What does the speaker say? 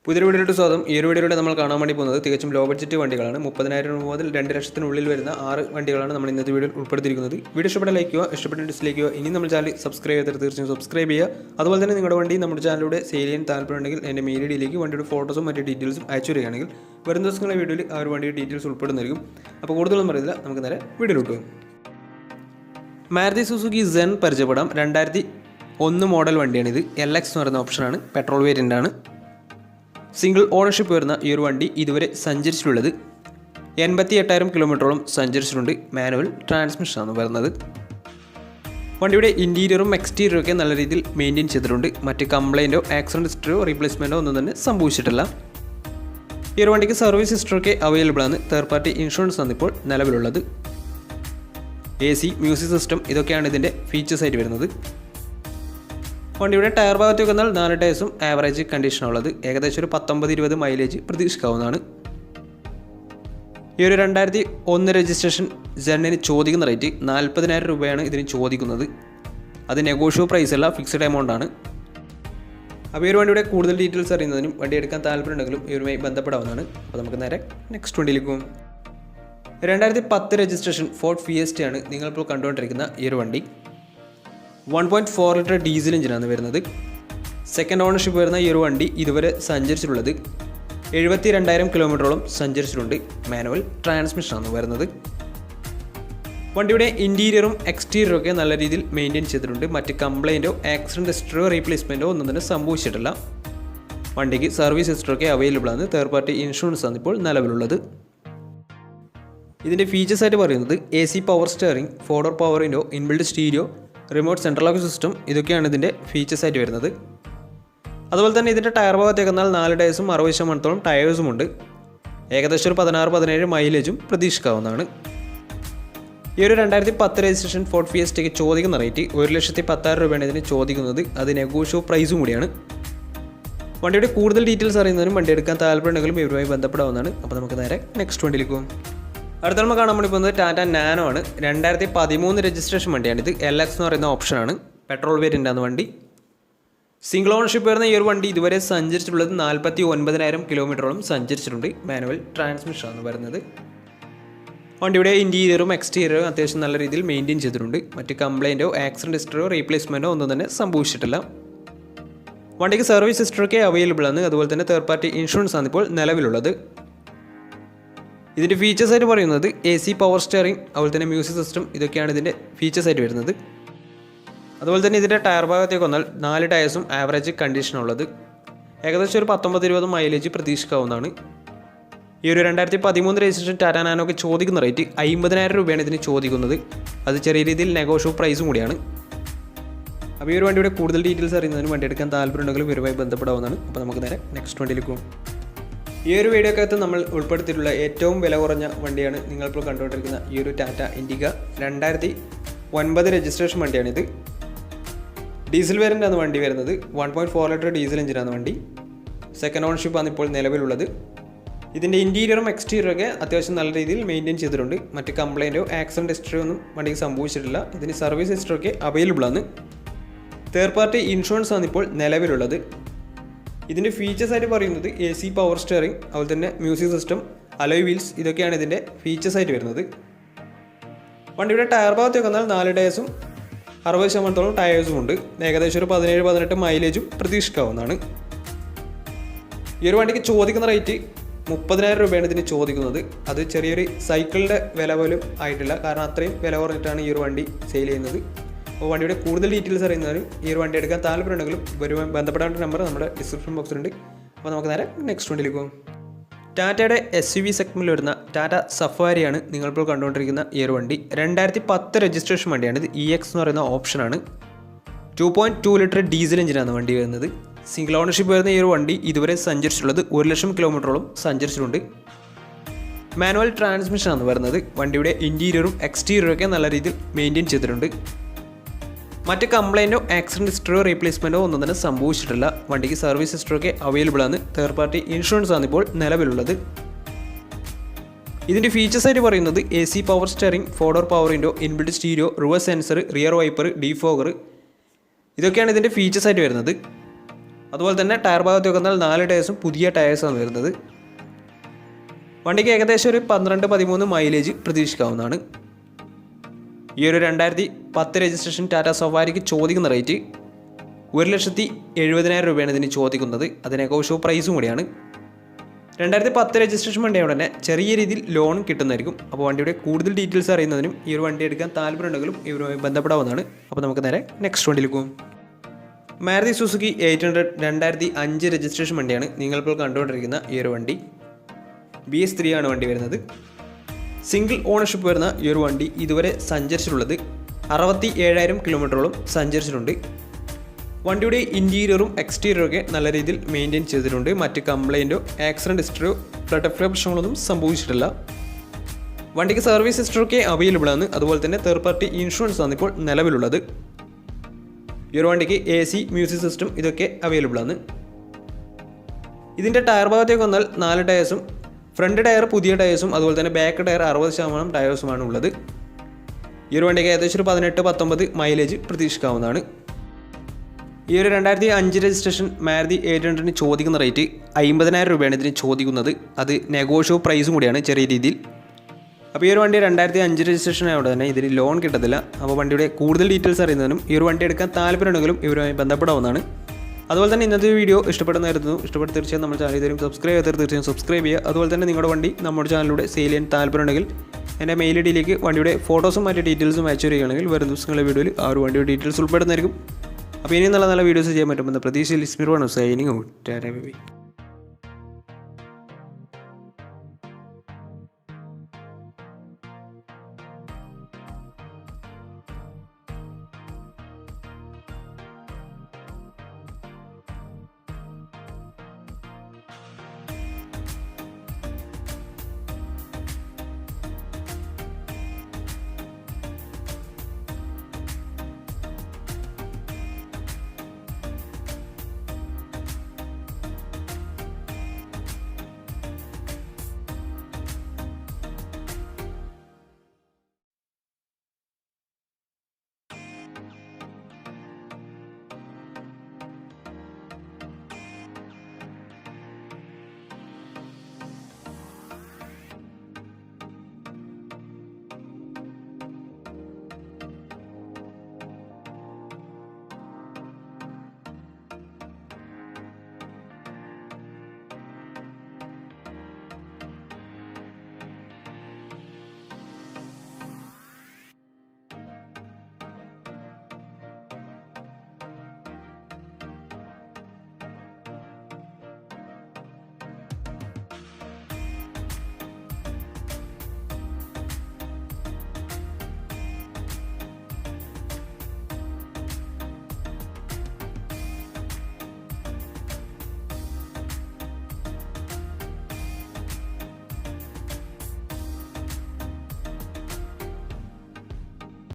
പുതിയ വീഡിയോയിലോട്ട് സ്വാഗതം. ഈ ഒരു വീഡിയോയിലൂടെ നമ്മൾ കാണാൻ വേണ്ടി പോകുന്നത് തികച്ചും ലോ ബഡ്ജറ്റ് വണ്ടികളാണ്. 30,000 രൂപ മുതൽ 2 ലക്ഷത്തിനുള്ളിൽ വരുന്ന 6 വണ്ടികളാണ് നമ്മൾ ഇന്നത്തെ വീഡിയോയിൽ ഉൾപ്പെടുത്തിയിരിക്കുന്നത്. വീഡിയോ ഇഷ്ടപ്പെട്ട ലൈക്ക് ചെയ്യുക, ഇഷ്ടപ്പെട്ട ഡിസ്ലൈക്ക് ചെയ്യുക. ഇനി നമ്മൾ ചാനൽ സബ്സ്ക്രൈബ് ചെയ്തിട്ട് തീർച്ചയായും സബ്സ്ക്രൈബ് ചെയ്യുക. അതുപോലെ തന്നെ നിങ്ങളുടെ വണ്ടി നമ്മുടെ ചാനലിലൂടെ സെയിൽ ചെയ്യാൻ താല്പര്യമുണ്ടെങ്കിൽ എൻ്റെ മെയിൽ ഐഡിയിലേക്ക് വണ്ടിയുടെ ഫോട്ടോസും മറ്റ് ഡീറ്റെയിൽസും അയച്ചു വരികയാണെങ്കിൽ വരും ദിവസങ്ങളുടെ വീഡിയോയിൽ ആ ഒരു വണ്ടിയുടെ ഡീറ്റെയിൽസ് ഉൾപ്പെടുന്നതായിരിക്കും. അപ്പോൾ കൂടുതലൊന്നും പറയുന്നില്ല, നമുക്ക് നേരെ വീഡിയോയിലോട്ട് പോകും. മാരുതി സുസുക്കി സെൻ പരിചയപ്പെടാം. 2001 മോഡൽ വണ്ടിയാണിത്. LX എന്ന് പറയുന്ന ഓപ്ഷനാണ്, പെട്രോൾ വേരിയൻ്റ് ആണ്. സിംഗിൾ ഓണർഷിപ്പ് വരുന്ന ഈ ഒരു വണ്ടി ഇതുവരെ സഞ്ചരിച്ചിട്ടുള്ളത് 88,000 കിലോമീറ്ററോളം സഞ്ചരിച്ചിട്ടുണ്ട്. മാനുവൽ ട്രാൻസ്മിഷനാണ് വരുന്നത്. വണ്ടിയുടെ ഇൻറ്റീരിയറും എക്സ്റ്റീരിയറും ഒക്കെ നല്ല രീതിയിൽ മെയിൻറ്റെയിൻ ചെയ്തിട്ടുണ്ട്. മറ്റ് കംപ്ലൈൻറ്റോ ആക്സിഡൻറ്റ് ഹിസ്റ്ററിയോ റീപ്ലേസ്മെൻറ്റോ ഒന്നും തന്നെ സംഭവിച്ചിട്ടില്ല. ഈ ഒരു വണ്ടിക്ക് സർവീസ് ഹിസ്റ്ററൊക്കെ അവൈലബിൾ ആണ്. തേർഡ് പാർട്ടി ഇൻഷുറൻസ് ആണ് ഇപ്പോൾ നിലവിലുള്ളത്. AC, മ്യൂസിക് സിസ്റ്റം ഇതൊക്കെയാണ് ഇതിൻ്റെ ഫീച്ചേഴ്സ് ആയിട്ട് വരുന്നത്. വണ്ടിയുടെ ടയർ ഭാഗത്തേക്ക് വന്നാൽ 4 ടയേഴ്സും ആവറേജ് കണ്ടീഷനുള്ളത്. ഏകദേശം ഒരു 19-20 മൈലേജ് പ്രതീക്ഷിക്കാവുന്നതാണ്. ഈ ഒരു 2001 രജിസ്ട്രേഷൻ സെന്നിന് ചോദിക്കുന്ന റേറ്റ് 40,000 രൂപയാണ് ഇതിന് ചോദിക്കുന്നത്. അത് നെഗോഷ്യബിൾ പ്രൈസ് അല്ല, ഫിക്സഡ് എമൗണ്ട് ആണ്. അപ്പോൾ ഈ ഒരു വണ്ടിയുടെ കൂടുതൽ ഡീറ്റെയിൽസ് അറിയുന്നതിനും വണ്ടി എടുക്കാൻ താല്പര്യമുണ്ടെങ്കിലും ഇവരുമായി ബന്ധപ്പെടാവുന്നതാണ്. അപ്പോൾ നമുക്ക് നേരെ നെക്സ്റ്റ് വണ്ടിയിലേക്ക് പോകും. 2010 രജിസ്ട്രേഷൻ ഫോർഡ് ഫിയസ്റ്റയാണ് നിങ്ങളിപ്പോൾ കണ്ടുകൊണ്ടിരിക്കുന്ന ഈ ഒരു വണ്ടി. 1.4 ലിറ്റർ ഡീസൽ എഞ്ചിനാണ് വരുന്നത്. സെക്കൻഡ് ഓണർഷിപ്പ് വരുന്ന ഈ ഒരു വണ്ടി ഇതുവരെ സഞ്ചരിച്ചിട്ടുള്ളത് 72,000 കിലോമീറ്ററോളം സഞ്ചരിച്ചിട്ടുണ്ട്. മാനുവൽ ട്രാൻസ്മിഷനാണ് വരുന്നത്. വണ്ടിയുടെ ഇൻറ്റീരിയറും എക്സ്റ്റീരിയറും ഒക്കെ നല്ല രീതിയിൽ മെയിൻറ്റെയിൻ ചെയ്തിട്ടുണ്ട്. മറ്റ് കംപ്ലൈൻറ്റോ ആക്സിഡൻറ്റ് ഹിസ്റ്ററിയോ റീപ്ലേസ്മെൻറ്റോ ഒന്നും തന്നെ സംഭവിച്ചിട്ടില്ല. വണ്ടിക്ക് സർവീസ് ഹിസ്റ്ററൊക്കെ അവൈലബിൾ ആണ്. തേർഡ് പാർട്ടി ഇൻഷുറൻസ് ആണ് ഇപ്പോൾ നിലവിലുള്ളത്. ഇതിൻ്റെ ഫീച്ചേഴ്സ് ആയിട്ട് പറയുന്നത് AC പവർ സ്റ്റിയറിംഗ്, 4-ഡോർ power window, inbuilt stereo, remote central lock system ഇതൊക്കെയാണ് ഇതിൻ്റെ ഫീച്ചേഴ്സ് ആയിട്ട് വരുന്നത്. അതുപോലെ തന്നെ ഇതിൻ്റെ ടയർ ഭാഗത്തേക്ക് വന്നാൽ 4 ടയേഴ്സും 60% ടയേഴ്സും ഉണ്ട്. ഏകദേശം ഒരു 16-17 മൈലേജും പ്രതീക്ഷിക്കാവുന്നതാണ്. ഈ ഒരു 2010 രജിസ്ട്രേഷൻ ഫോർഡ് ഫിയസ്റ്റയ്ക്ക് ചോദിക്കുന്ന റേറ്റ് 1,10,000 രൂപയാണ് ഇതിന് ചോദിക്കുന്നത്. അത് നെഗോഷ്യബിൾ പ്രൈസും കൂടിയാണ്. വണ്ടിയുടെ കൂടുതൽ ഡീറ്റെയിൽസ് അറിയുന്നതിനും വണ്ടി എടുക്കാൻ താല്പര്യമുണ്ടെങ്കിലും ഇവരുമായി ബന്ധപ്പെടാവുന്നതാണ്. അപ്പോൾ നമുക്ക് നേരെ നെക്സ്റ്റ് വണ്ടിയിലേക്ക് പോകും. അടുത്ത നമ്മൾ കാണാൻ വേണ്ടി പോകുന്നത് ടാറ്റ നാനോ ആണ്. 2013 രജിസ്ട്രേഷൻ വണ്ടിയാണിത്. LX എന്ന് പറയുന്ന ഓപ്ഷനാണ്, പെട്രോൾ വേരിയൻ്റ് ആണ് വണ്ടി. സിംഗിൾ ഓണർഷിപ്പ് വരുന്ന ഈ ഒരു വണ്ടി ഇതുവരെ സഞ്ചരിച്ചിട്ടുള്ളത് 49,000 കിലോമീറ്ററോളം സഞ്ചരിച്ചിട്ടുണ്ട്. മാനുവൽ ട്രാൻസ്മിഷനാണ് വരുന്നത്. വണ്ടിയുടെ ഇൻറ്റീരിയറും എക്സ്റ്റീരിയറും അത്യാവശ്യം നല്ല രീതിയിൽ മെയിൻറ്റെയിൻ ചെയ്തിട്ടുണ്ട്. മറ്റ് കംപ്ലൈൻറ്റോ ആക്സിഡൻറ്റ് ഹിസ്റ്ററിയോ റീപ്ലേസ്മെൻറ്റോ ഒന്നും തന്നെ സംഭവിച്ചിട്ടില്ല. വണ്ടിക്ക് സർവീസ് ഹിസ്റ്ററൊക്കെ അവൈലബിൾ ആണ്. അതുപോലെ തന്നെ തേർഡ് പാർട്ടി ഇൻഷുറൻസ് ആണ് ഇപ്പോൾ നിലവിലുള്ളത്. ഇതിൻ്റെ ഫീച്ചേഴ്സ് ആയിട്ട് പറയുന്നത് AC പവർ സ്റ്റിയറിംഗ്, അതുപോലെ തന്നെ മ്യൂസിക് സിസ്റ്റം ഇതൊക്കെയാണ് ഇതിൻ്റെ ഫീച്ചേഴ്സ് ആയിട്ട് വരുന്നത്. അതുപോലെ തന്നെ ഇതിൻ്റെ ടയർ ഭാഗത്തേക്ക് വന്നാൽ 4 ടയേഴ്സും ആവറേജ് കണ്ടീഷനുള്ളത്. ഏകദേശം ഒരു 19-20 മൈലേജ് പ്രതീക്ഷിക്കാവുന്നതാണ്. ഈ ഒരു 2013 രജിസ്ട്രേഷൻ ടാറ്റ നാനോക്ക് ചോദിക്കുന്ന റേറ്റ് 50,000 രൂപയാണ് ഇതിന് ചോദിക്കുന്നത്. അത് ചെറിയ രീതിയിൽ നെഗോഷ്യബിൾ പ്രൈസും കൂടിയാണ്. അപ്പോൾ ഈ ഒരു വണ്ടിയുടെ കൂടുതൽ ഡീറ്റെയിൽസ് അറിയുന്നതിന് വണ്ടി എടുക്കാൻ താല്പര്യമുണ്ടെങ്കിലും ഇവരുമായി ബന്ധപ്പെടാവുന്നതാണ്. അപ്പോൾ നമുക്ക് നേരെ നെക്സ്റ്റ് വണ്ടിയിലേക്ക് പോകും. ഈ ഒരു വീഡിയോക്കകത്ത് നമ്മൾ ഉൾപ്പെടുത്തിയിട്ടുള്ള ഏറ്റവും വില കുറഞ്ഞ വണ്ടിയാണ് നിങ്ങളിപ്പോൾ കണ്ടുകൊണ്ടിരിക്കുന്ന ഈ ഒരു ടാറ്റ ഇൻഡിക. 2009 രജിസ്ട്രേഷൻ വണ്ടിയാണിത്. ഡീസൽ വേരിയൻ്റാണ് വണ്ടി വരുന്നത്. 1.4 ലിറ്റർ ഡീസൽ എഞ്ചിനാണ് വണ്ടി. സെക്കൻഡ് ഓണർഷിപ്പാണ് ഇപ്പോൾ നിലവിലുള്ളത്. ഇതിൻ്റെ ഇൻറ്റീരിയറും എക്സ്റ്റീരിയറും ഒക്കെ അത്യാവശ്യം നല്ല രീതിയിൽ മെയിൻറ്റെയിൻ ചെയ്തിട്ടുണ്ട്. മറ്റ് കംപ്ലൈൻറ്റോ ആക്സിഡൻറ്റ് ഹിസ്റ്ററിയോ ഒന്നും വണ്ടിക്ക് സംഭവിച്ചിട്ടില്ല. ഇതിന് സർവീസ് ഹിസ്റ്ററൊക്കെ അവൈലബിൾ ആണ്. തേർഡ് പാർട്ടി ഇൻഷുറൻസ് ആണ് ഇപ്പോൾ നിലവിലുള്ളത്. ഇതിൻ്റെ ഫീച്ചേഴ്സ് ആയിട്ട് പറയുന്നത് AC പവർ സ്റ്റിയറിംഗ്, അതുപോലെ തന്നെ മ്യൂസിക് സിസ്റ്റം, അലോയ് വീൽസ് ഇതൊക്കെയാണ് ഇതിൻ്റെ ഫീച്ചേഴ്സ് ആയിട്ട് വരുന്നത്. വണ്ടിയുടെ ടയർ ഭാഗത്തേക്ക് വന്നാൽ 4 ടയേഴ്സും 60% ടയേഴ്സും ഉണ്ട്. ഏകദേശം ഒരു 17-18 മൈലേജും പ്രതീക്ഷിക്കാവുന്നതാണ്. ഈ ഒരു വണ്ടിക്ക് ചോദിക്കുന്ന റേറ്റ് 30,000 രൂപയാണ് ഇതിന് ചോദിക്കുന്നത്. അത് ചെറിയൊരു സൈക്കിളിൻ്റെ വില പോലും ആയിട്ടില്ല. കാരണം അത്രയും വില കുറഞ്ഞിട്ടാണ് ഈ ഒരു വണ്ടി സെയിൽ ചെയ്യുന്നത്. അപ്പോൾ വണ്ടിയുടെ കൂടുതൽ ഡീറ്റെയിൽസ് അറിയുന്നതിനും ഈ ഒരു വണ്ടി എടുക്കാൻ താല്പര്യമുണ്ടെങ്കിലും ഇവരുമായി ബന്ധപ്പെടേണ്ട നമ്പർ നമ്മുടെ ഡിസ്ക്രിപ്ഷൻ ബോക്സിലുണ്ട്. അപ്പോൾ നമുക്ക് നേരെ നെക്സ്റ്റ് വണ്ടിയിലേക്ക് പോകും. ടാറ്റയുടെ SUV സെഗ്മെൻറ്റിൽ വരുന്ന ടാറ്റ സഫാരിയാണ് നിങ്ങളിപ്പോൾ കണ്ടുകൊണ്ടിരിക്കുന്ന ഈ ഒരു വണ്ടി. 2010 രജിസ്ട്രേഷൻ വണ്ടിയാണ്. ഇത് EX എന്ന് പറയുന്ന ഓപ്ഷനാണ്. 2.2 ലിറ്റർ ഡീസൽ എഞ്ചിനാണ് വണ്ടി വരുന്നത്. സിംഗിൾ ഓണർഷിപ്പ് വരുന്ന ഈ ഒരു വണ്ടി ഇതുവരെ സഞ്ചരിച്ചിട്ടുള്ളത് 1,00,000 കിലോമീറ്ററോളം സഞ്ചരിച്ചിട്ടുണ്ട്. മാനുവൽ ട്രാൻസ്മിഷനാണ് വരുന്നത്. വണ്ടിയുടെ ഇൻറ്റീരിയറും എക്സ്റ്റീരിയറും ഒക്കെ നല്ല രീതിയിൽ മെയിൻറ്റെയിൻ ചെയ്തിട്ടുണ്ട്. മറ്റ് കംപ്ലൈൻറ്റോ ആക്സിഡൻറ്റ് ഹിസ്റ്ററിയോ റീപ്ലേസ്മെൻറ്റോ ഒന്നും തന്നെ സംഭവിച്ചിട്ടില്ല. വണ്ടിക്ക് സർവീസ് ഹിസ്റ്ററൊക്കെ അവൈലബിൾ ആണ്. തേർഡ് പാർട്ടി ഇൻഷുറൻസ് ആണ് ഇപ്പോൾ നിലവിലുള്ളത്. ഇതിൻ്റെ ഫീച്ചേഴ്സ് ആയിട്ട് പറയുന്നത് AC പവർ സ്റ്റിയറിംഗ്, 4-ഡോർ power window, inbuilt stereo, reverse sensor, rear wiper, defogger ഇതൊക്കെയാണ് ഇതിൻ്റെ ഫീച്ചേഴ്സ് ആയിട്ട് വരുന്നത്. അതുപോലെ തന്നെ ടയർ ഭാഗത്ത് നോക്കുന്നാൽ 4 ടയേഴ്സും പുതിയ ടയേഴ്സാണ് വരുന്നത്. വണ്ടിക്ക് ഏകദേശം ഒരു 12-13 മൈലേജ് പ്രതീക്ഷിക്കാവുന്നതാണ്. ഈ ഒരു 2010 രജിസ്ട്രേഷൻ ടാറ്റ സഫാരിക്ക് ചോദിക്കുന്ന റേറ്റ് 1,70,000 രൂപയാണ് ഇതിന് ചോദിക്കുന്നത്. അത് നെഗോഷ്യബിൾ പ്രൈസും കൂടിയാണ്. 2010 രജിസ്ട്രേഷൻ വണ്ടിയായതുകൊണ്ട് തന്നെ ചെറിയ രീതിയിൽ ലോൺ കിട്ടുന്നതായിരിക്കും. അപ്പോൾ വണ്ടിയുടെ കൂടുതൽ ഡീറ്റെയിൽസ് അറിയുന്നതിനും ഈ ഒരു വണ്ടി എടുക്കാൻ താല്പര്യമുണ്ടെങ്കിലും ഇവരുമായി ബന്ധപ്പെടാവുന്നതാണ്. അപ്പോൾ നമുക്ക് നേരെ നെക്സ്റ്റ് വണ്ടിയിൽ പോകും. മാരുതി സുസുക്കി 800 2005 രജിസ്ട്രേഷൻ വണ്ടിയാണ് നിങ്ങളിപ്പോൾ കണ്ടുകൊണ്ടിരിക്കുന്ന ഈ ഒരു വണ്ടി. BS3 ആണ് വണ്ടി വരുന്നത്. സിംഗിൾ ഓണർഷിപ്പ് വരുന്ന ഈ ഒരു വണ്ടി ഇതുവരെ സഞ്ചരിച്ചിട്ടുള്ളത് 67,000 കിലോമീറ്ററോളം സഞ്ചരിച്ചിട്ടുണ്ട്. വണ്ടിയുടെ ഇൻറ്റീരിയറും എക്സ്റ്റീരിയറും ഒക്കെ നല്ല രീതിയിൽ മെയിൻറ്റെയിൻ ചെയ്തിട്ടുണ്ട്. മറ്റ് കംപ്ലൈൻറ്റോ ആക്സിഡൻറ്റ് ഹിസ്റ്ററിയോ ഫ്ലഡ് പ്രശ്നങ്ങളൊന്നും സംഭവിച്ചിട്ടില്ല. വണ്ടിക്ക് സർവീസ് ഹിസ്റ്ററൊക്കെ അവൈലബിൾ ആണ്. അതുപോലെ തന്നെ തേർഡ് പാർട്ടി ഇൻഷുറൻസ് ആണ് ഇപ്പോൾ നിലവിലുള്ളത്. ഈ ഒരു വണ്ടിക്ക് AC, മ്യൂസിക് സിസ്റ്റം ഇതൊക്കെ അവൈലബിൾ ആണ്. ഇതിൻ്റെ ടയർ ഭാഗത്തേക്ക് വന്നാൽ 4 ടയേഴ്സും ഫ്രണ്ട് ടയർ പുതിയ ടയേഴ്സും അതുപോലെ തന്നെ ബാക്ക് ടയർ 60% ടയേഴ്സുമാണ് ഉള്ളത്. ഈ ഒരു വണ്ടിക്ക് ഏകദേശം ഒരു 18-19 മൈലേജ് പ്രതീക്ഷിക്കാവുന്നതാണ്. ഈ ഒരു 2005 രജിസ്ട്രേഷൻ മാരുതി 800 ചോദിക്കുന്ന റേറ്റ് 50,000 രൂപയാണ് ഇതിന് ചോദിക്കുന്നത്. അത് നെഗോഷ്യബിൾ പ്രൈസും കൂടിയാണ് ചെറിയ രീതിയിൽ. അപ്പോൾ ഈ ഒരു വണ്ടി 2005 രജിസ്ട്രേഷൻ ആയതുകൊണ്ട് തന്നെ ഇതിന് ലോൺ കിട്ടത്തില്ല. അപ്പോൾ വണ്ടിയുടെ കൂടുതൽ ഡീറ്റെയിൽസ് അറിയുന്നതിനും ഈ ഒരു വണ്ടി എടുക്കാൻ താല്പര്യമുണ്ടെങ്കിലും ഇവരുമായി ബന്ധപ്പെടാവുന്നതാണ്. അതുപോലെ തന്നെ ഇന്നത്തെ വീഡിയോ ഇഷ്ടപ്പെടുന്നതായിരുന്നു. ഇഷ്ടപ്പെട്ട് തീർച്ചയായും നമ്മുടെ ചാനൽ തരും സബ്സ്ക്രൈബ് ചെയ്താൽ തീർച്ചയായും സബ്സ്ക്രൈബ് ചെയ്യുക. അതുപോലെ തന്നെ നിങ്ങളുടെ വണ്ടി നമ്മുടെ ചാനലിലൂടെ സെയിൽ ചെയ്യാൻ താല്പര്യമുണ്ടെങ്കിൽ എൻ്റെ മെയിൽ ഐഡിയിലേക്ക് വണ്ടിയുടെ ഫോട്ടോസും മറ്റ് ഡീറ്റെയിൽസും അയച്ചു വരികയാണെങ്കിൽ വരും ദിവസങ്ങളിലെ വീഡിയോയിൽ ആ ഒരു വണ്ടിയുടെ ഡീറ്റെയിൽസ് ഉൾപ്പെടുന്നതായിരിക്കും. അപ്പോൾ ഇനിയും നല്ല വീഡിയോസ് ചെയ്യാൻ പറ്റുമെന്ന പ്രതീക്ഷയിൽ ഇസ്മിർ ആണ് സൈനിങ് ഔട്ട്.